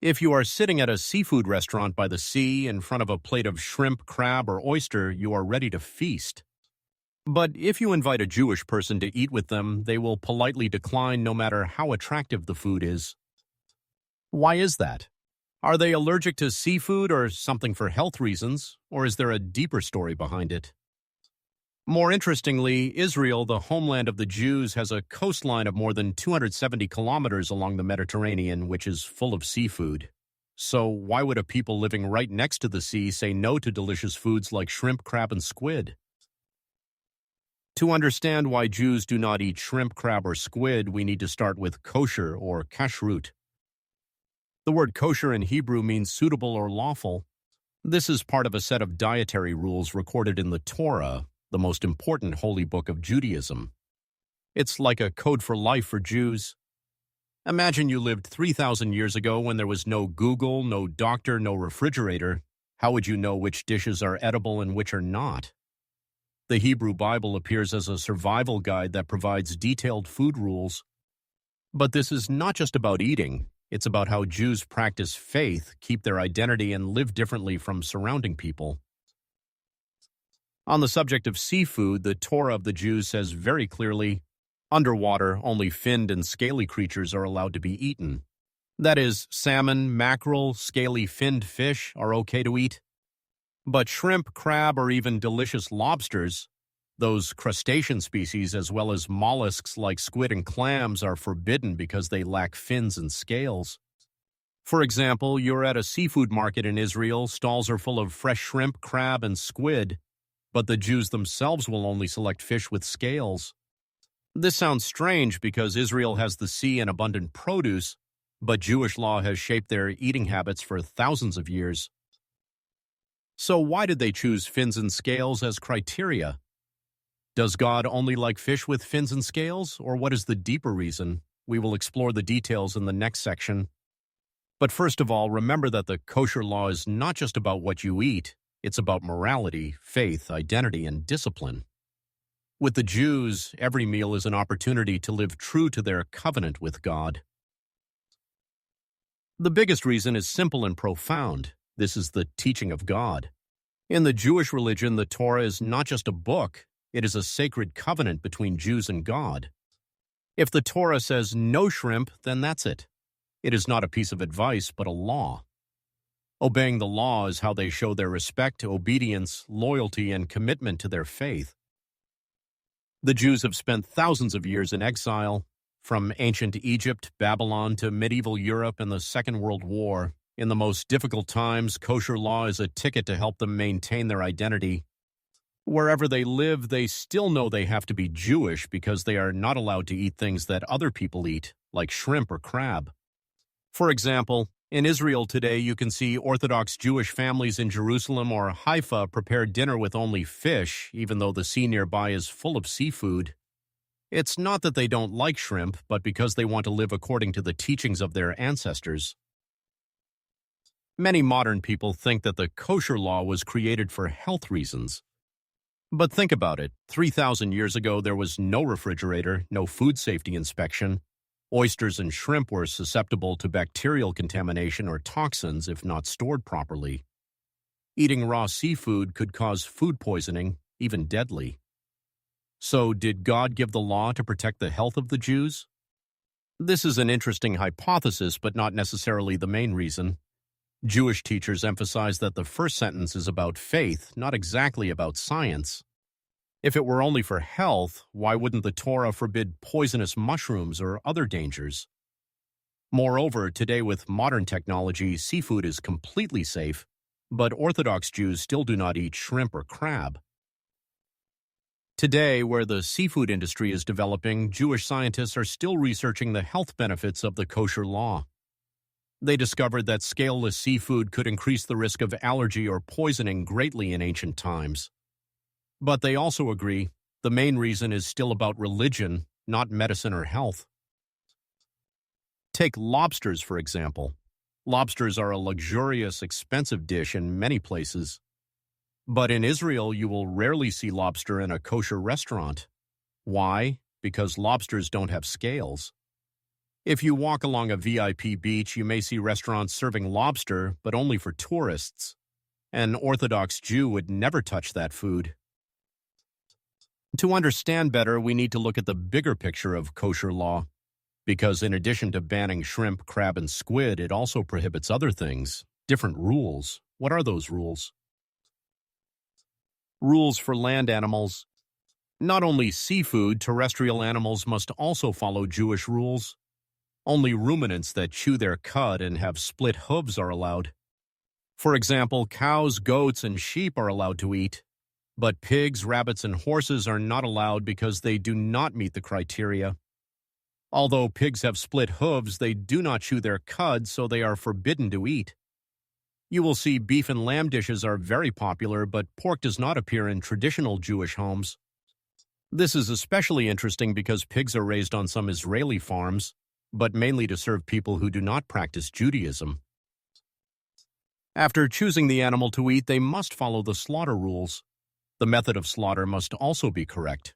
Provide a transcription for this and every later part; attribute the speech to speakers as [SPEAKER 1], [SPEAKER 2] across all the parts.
[SPEAKER 1] If you are sitting at a seafood restaurant by the sea in front of a plate of shrimp, crab, or oyster, you are ready to feast. But if you invite a Jewish person to eat with them, they will politely decline no matter how attractive the food is. Why is that? Are they allergic to seafood or something for health reasons, or is there a deeper story behind it? More interestingly, Israel, the homeland of the Jews, has a coastline of more than 270 kilometers along the Mediterranean, which is full of seafood. So why would a people living right next to the sea say no to delicious foods like shrimp, crab, and squid? To understand why Jews do not eat shrimp, crab, or squid, we need to start with kosher or kashrut. The word kosher in Hebrew means suitable or lawful. This is part of a set of dietary rules recorded in the Torah, the most important holy book of Judaism. It's like a code for life for Jews. Imagine you lived 3,000 years ago when there was no Google, no doctor, no refrigerator. How would you know which dishes are edible and which are not? The Hebrew Bible appears as a survival guide that provides detailed food rules. But this is not just about eating. It's about how Jews practice faith, keep their identity, and live differently from surrounding people. On the subject of seafood, the Torah of the Jews says very clearly, underwater, only finned and scaly creatures are allowed to be eaten. That is, salmon, mackerel, scaly finned fish are okay to eat. But shrimp, crab, or even delicious lobsters, those crustacean species as well as mollusks like squid and clams, are forbidden because they lack fins and scales. For example, you're at a seafood market in Israel, stalls are full of fresh shrimp, crab, and squid, but the Jews themselves will only select fish with scales. This sounds strange because Israel has the sea and abundant produce, but Jewish law has shaped their eating habits for thousands of years. So why did they choose fins and scales as criteria? Does God only like fish with fins and scales, or what is the deeper reason? We will explore the details in the next section. But first of all, remember that the kosher law is not just about what you eat. It's about morality, faith, identity, and discipline. With the Jews, every meal is an opportunity to live true to their covenant with God. The biggest reason is simple and profound. This is the teaching of God. In the Jewish religion, the Torah is not just a book, it is a sacred covenant between Jews and God. If the Torah says no shrimp, then that's it. It is not a piece of advice, but a law. Obeying the law is how they show their respect, obedience, loyalty, and commitment to their faith. The Jews have spent thousands of years in exile, from ancient Egypt, Babylon, to medieval Europe and the Second World War. In the most difficult times, kosher law is a ticket to help them maintain their identity. Wherever they live, they still know they have to be Jewish because they are not allowed to eat things that other people eat, like shrimp or crab. For example, in Israel today, you can see Orthodox Jewish families in Jerusalem or Haifa prepare dinner with only fish, even though the sea nearby is full of seafood. It's not that they don't like shrimp, but because they want to live according to the teachings of their ancestors. Many modern people think that the kosher law was created for health reasons. But think about it. 3,000 years ago, there was no refrigerator, no food safety inspection. Oysters and shrimp were susceptible to bacterial contamination or toxins if not stored properly. Eating raw seafood could cause food poisoning, even deadly. So, did God give the law to protect the health of the Jews? This is an interesting hypothesis, but not necessarily the main reason. Jewish teachers emphasize that the first sentence is about faith, not exactly about science. If it were only for health, why wouldn't the Torah forbid poisonous mushrooms or other dangers? Moreover, today with modern technology, seafood is completely safe, but Orthodox Jews still do not eat shrimp or crab. Today, where the seafood industry is developing, Jewish scientists are still researching the health benefits of the kosher law. They discovered that scaleless seafood could increase the risk of allergy or poisoning greatly in ancient times. But they also agree the main reason is still about religion, not medicine or health. Take lobsters, for example. Lobsters are a luxurious, expensive dish in many places. But in Israel, you will rarely see lobster in a kosher restaurant. Why? Because lobsters don't have scales. If you walk along a VIP beach, you may see restaurants serving lobster, but only for tourists. An Orthodox Jew would never touch that food. To understand better, we need to look at the bigger picture of kosher law, because in addition to banning shrimp, crab, and squid, it also prohibits other things, different rules. What are those rules? Rules for land animals. Not only seafood, terrestrial animals must also follow Jewish rules. Only ruminants that chew their cud and have split hooves are allowed. For example, cows, goats, and sheep are allowed to eat, but pigs, rabbits, and horses are not allowed because they do not meet the criteria. Although pigs have split hooves, they do not chew their cud, so they are forbidden to eat. You will see beef and lamb dishes are very popular, but pork does not appear in traditional Jewish homes. This is especially interesting because pigs are raised on some Israeli farms, but mainly to serve people who do not practice Judaism. After choosing the animal to eat, they must follow the slaughter rules. The method of slaughter must also be correct.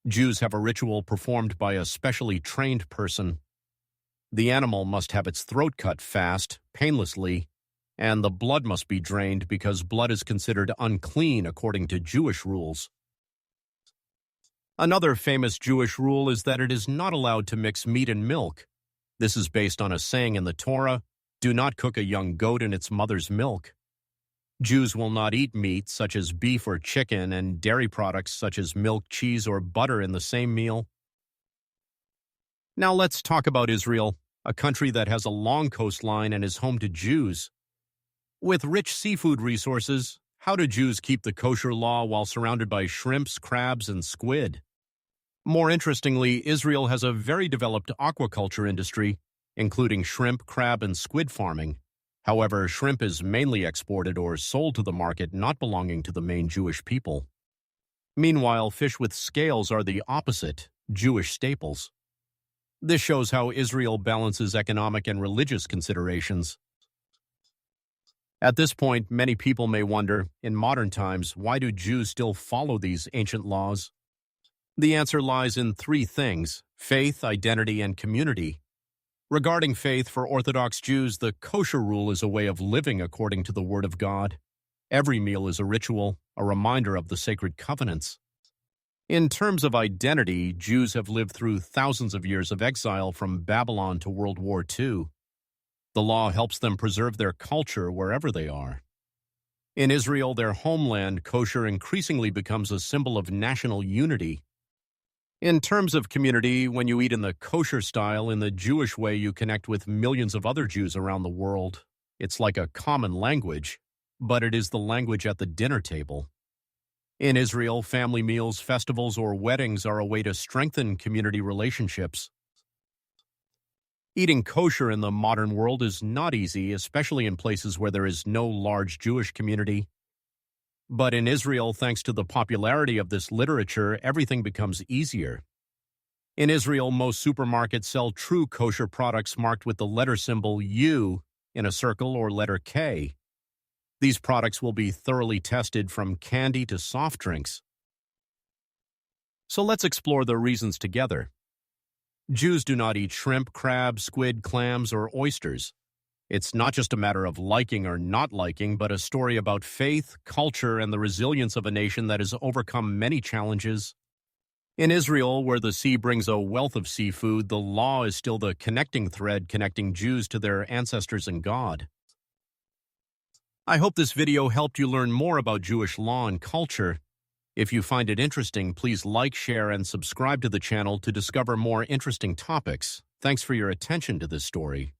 [SPEAKER 1] Jews have a ritual performed by a specially trained person. The animal must have its throat cut fast, painlessly, and the blood must be drained because blood is considered unclean according to Jewish rules. Another famous Jewish rule is that it is not allowed to mix meat and milk. This is based on a saying in the Torah, "Do not cook a young goat in its mother's milk." Jews will not eat meat such as beef or chicken and dairy products such as milk, cheese, or butter in the same meal. Now let's talk about Israel, a country that has a long coastline and is home to Jews. With rich seafood resources, how do Jews keep the kosher law while surrounded by shrimps, crabs, and squid? More interestingly, Israel has a very developed aquaculture industry, including shrimp, crab, and squid farming. However, shrimp is mainly exported or sold to the market not belonging to the main Jewish people. Meanwhile, fish with scales are the opposite, Jewish staples. This shows how Israel balances economic and religious considerations. At this point, many people may wonder, in modern times, why do Jews still follow these ancient laws? The answer lies in three things: faith, identity, and community. Regarding faith, for Orthodox Jews, the kosher rule is a way of living according to the Word of God. Every meal is a ritual, a reminder of the sacred covenants. In terms of identity, Jews have lived through thousands of years of exile from Babylon to World War II. The law helps them preserve their culture wherever they are. In Israel, their homeland, kosher increasingly becomes a symbol of national unity. In terms of community, when you eat in the kosher style, in the Jewish way, you connect with millions of other Jews around the world. It's like a common language, but it is the language at the dinner table. In Israel, family meals, festivals, or weddings are a way to strengthen community relationships. Eating kosher in the modern world is not easy, especially in places where there is no large Jewish community. But in Israel, thanks to the popularity of this literature, everything becomes easier. In Israel, most supermarkets sell true kosher products marked with the letter symbol U in a circle or letter K. These products will be thoroughly tested from candy to soft drinks. So let's explore the reasons together. Jews do not eat shrimp, crab, squid, clams, or oysters. It's not just a matter of liking or not liking, but a story about faith, culture, and the resilience of a nation that has overcome many challenges. In Israel, where the sea brings a wealth of seafood, the law is still the connecting thread connecting Jews to their ancestors and God. I hope this video helped you learn more about Jewish law and culture. If you find it interesting, please like, share, and subscribe to the channel to discover more interesting topics. Thanks for your attention to this story.